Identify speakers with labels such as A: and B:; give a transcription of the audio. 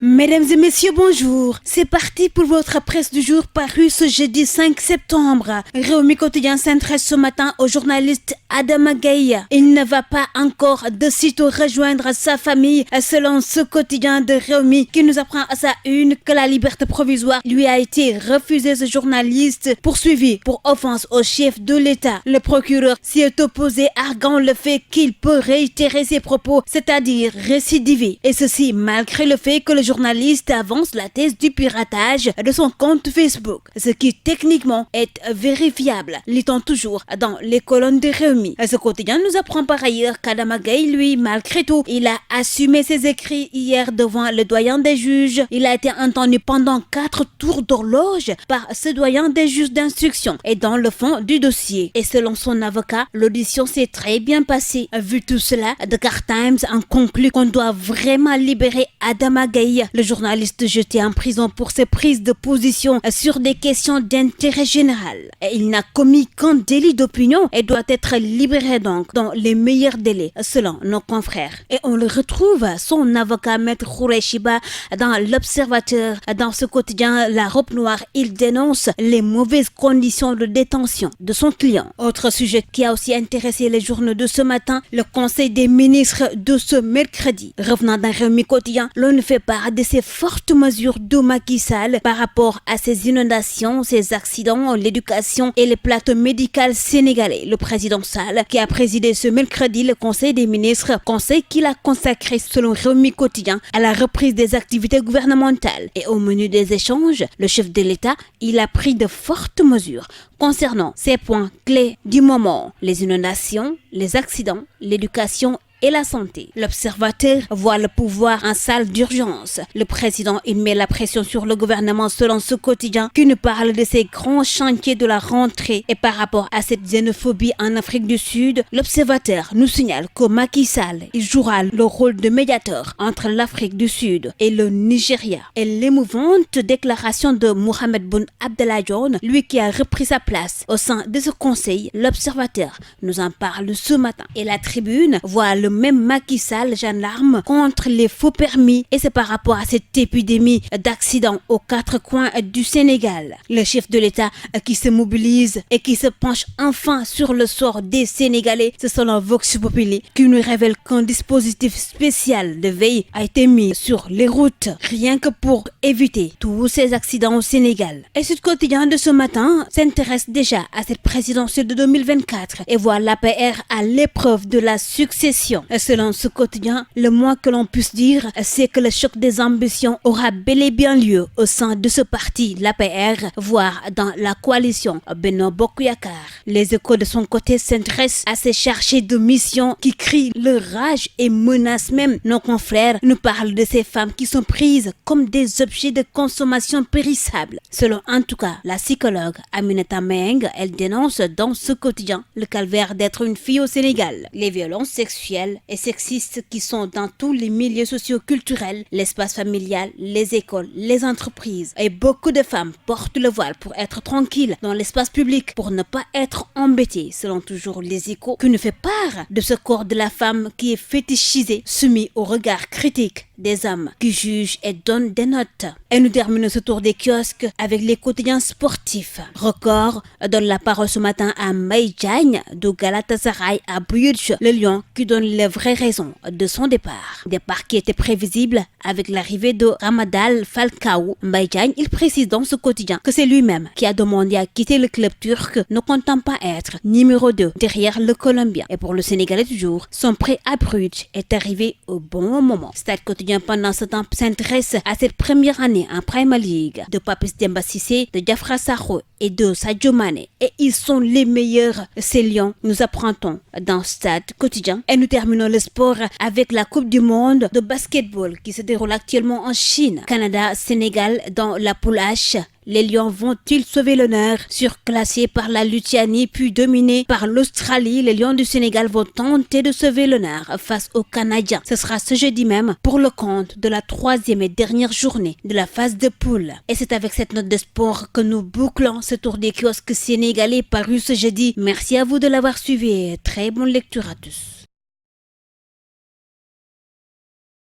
A: Mesdames et messieurs, bonjour. C'est parti pour votre presse du jour parue ce jeudi 5 septembre. Réumi Quotidien s'intéresse ce matin au journaliste Adama Gaye. Il ne va pas encore de sitôt rejoindre sa famille selon ce quotidien de Réumi qui nous apprend à sa une que la liberté provisoire lui a été refusée. Ce journaliste poursuivi pour offense au chef de l'État. Le procureur s'y est opposé, arguant le fait qu'il peut réitérer ses propos, c'est-à-dire récidiver. Et ceci malgré le fait que le journaliste avance la thèse du piratage de son compte Facebook, ce qui techniquement est vérifiable, lit-on toujours dans les colonnes de Réumi. Ce quotidien nous apprend par ailleurs qu'Adama Gaye, lui, malgré tout, il a assumé ses écrits hier devant le doyen des juges. Il a été entendu pendant 4 tours d'horloge par ce doyen des juges d'instruction et dans le fond du dossier. Et selon son avocat, l'audition s'est très bien passée. Vu tout cela, Dakar Times en conclut qu'on doit vraiment libérer Adama Gaye, le journaliste jeté en prison pour ses prises de position sur des questions d'intérêt général. Et il n'a commis qu'un délit d'opinion et doit être libéré donc dans les meilleurs délais selon nos confrères. Et on le retrouve, son avocat Maître Khoureyshiba, dans l'Observateur. Dans ce quotidien, La Robe Noire, il dénonce les mauvaises conditions de détention de son client. Autre sujet qui a aussi intéressé les journaux de ce matin, le Conseil des ministres de ce mercredi. Revenant d'un Réumi Quotidien, l'on ne fait pas de ces fortes mesures de Macky Sall par rapport à ces inondations, ces accidents, l'éducation et les plateaux médicaux sénégalais. Le président Sall, qui a présidé ce mercredi le Conseil des ministres, conseil qu'il a consacré selon Réumi Quotidien à la reprise des activités gouvernementales. Et au menu des échanges, le chef de l'État, il a pris de fortes mesures concernant ces points clés du moment: les inondations, les accidents, l'éducation et la santé. L'Observateur voit le pouvoir en salle d'urgence. Le président, il met la pression sur le gouvernement selon ce quotidien qui nous parle de ces grands chantiers de la rentrée. Et par rapport à cette xénophobie en Afrique du Sud, l'Observateur nous signale que Macky Sall, il jouera le rôle de médiateur entre l'Afrique du Sud et le Nigeria. Et l'émouvante déclaration de Mohamed Boun Abdallah Dionne, lui qui a repris sa place au sein de ce conseil, l'Observateur nous en parle ce matin. Et la Tribune voit le même Macky Sall, gendarme contre les faux permis, et c'est par rapport à cette épidémie d'accidents aux 4 coins du Sénégal. Le chef de l'État qui se mobilise et qui se penche enfin sur le sort des Sénégalais. C'est selon Vox Populi qui nous révèle qu'un dispositif spécial de veille a été mis sur les routes rien que pour éviter tous ces accidents au Sénégal. Et ce quotidien de ce matin s'intéresse déjà à cette présidentielle de 2024 et voit l'APR à l'épreuve de la succession. Selon ce quotidien, le moins que l'on puisse dire, c'est que le choc des ambitions aura bel et bien lieu au sein de ce parti, l'APR, voire dans la coalition Benno Bokk Yakaar. Les Échos de son côté s'intéressent à ces chargés de mission qui crient leur rage et menacent même. Nos confrères nous parlent de ces femmes qui sont prises comme des objets de consommation périssables. Selon en tout cas la psychologue Aminata Meng, elle dénonce dans ce quotidien le calvaire d'être une fille au Sénégal. Les violences sexuelles et sexistes qui sont dans tous les milieux socio-culturels, l'espace familial, les écoles, les entreprises. Et beaucoup de femmes portent le voile pour être tranquilles dans l'espace public, pour ne pas être embêtées, selon toujours les Échos, qui nous fait part de ce corps de la femme qui est fétichisé, soumis au regard critique des hommes qui jugent et donnent des notes. Et nous terminons ce tour des kiosques avec les quotidiens sportifs. Record donne la parole ce matin à Mbaye Diagne de Galatasaray à Bruges, le Lion qui donne les vraies raisons de son départ. Départ qui était prévisible avec l'arrivée de Ramadal Falcao. Mbaye Diagne, il précise dans ce quotidien que c'est lui-même qui a demandé à quitter le club turc, ne comptant pas être numéro 2 derrière le Colombien. Et pour le Sénégalais du jour, son prêt à Bruges est arrivé au bon moment. Stade Quotidien pendant ce temps s'intéresse à cette première année en Premier League de Papis Demba Cissé, de Diafra Sakho et de Sadio Mané. Et ils sont les meilleurs, ces Lions, nous apprend-on dans Stade Quotidien. Et nous terminons le sport avec la Coupe du Monde de basketball qui se déroule actuellement en Chine. Canada, Sénégal dans la poule H. Les Lions vont-ils sauver l'honneur? Surclassés par la Lituanie puis dominés par l'Australie, les Lions du Sénégal vont tenter de sauver l'honneur face aux Canadiens. Ce sera ce jeudi même pour le compte de la 3e et dernière journée de la phase de poule. Et c'est avec cette note de sport que nous bouclons ce tour des kiosques sénégalais paru ce jeudi. Merci à vous de l'avoir suivi et très bonne lecture à tous.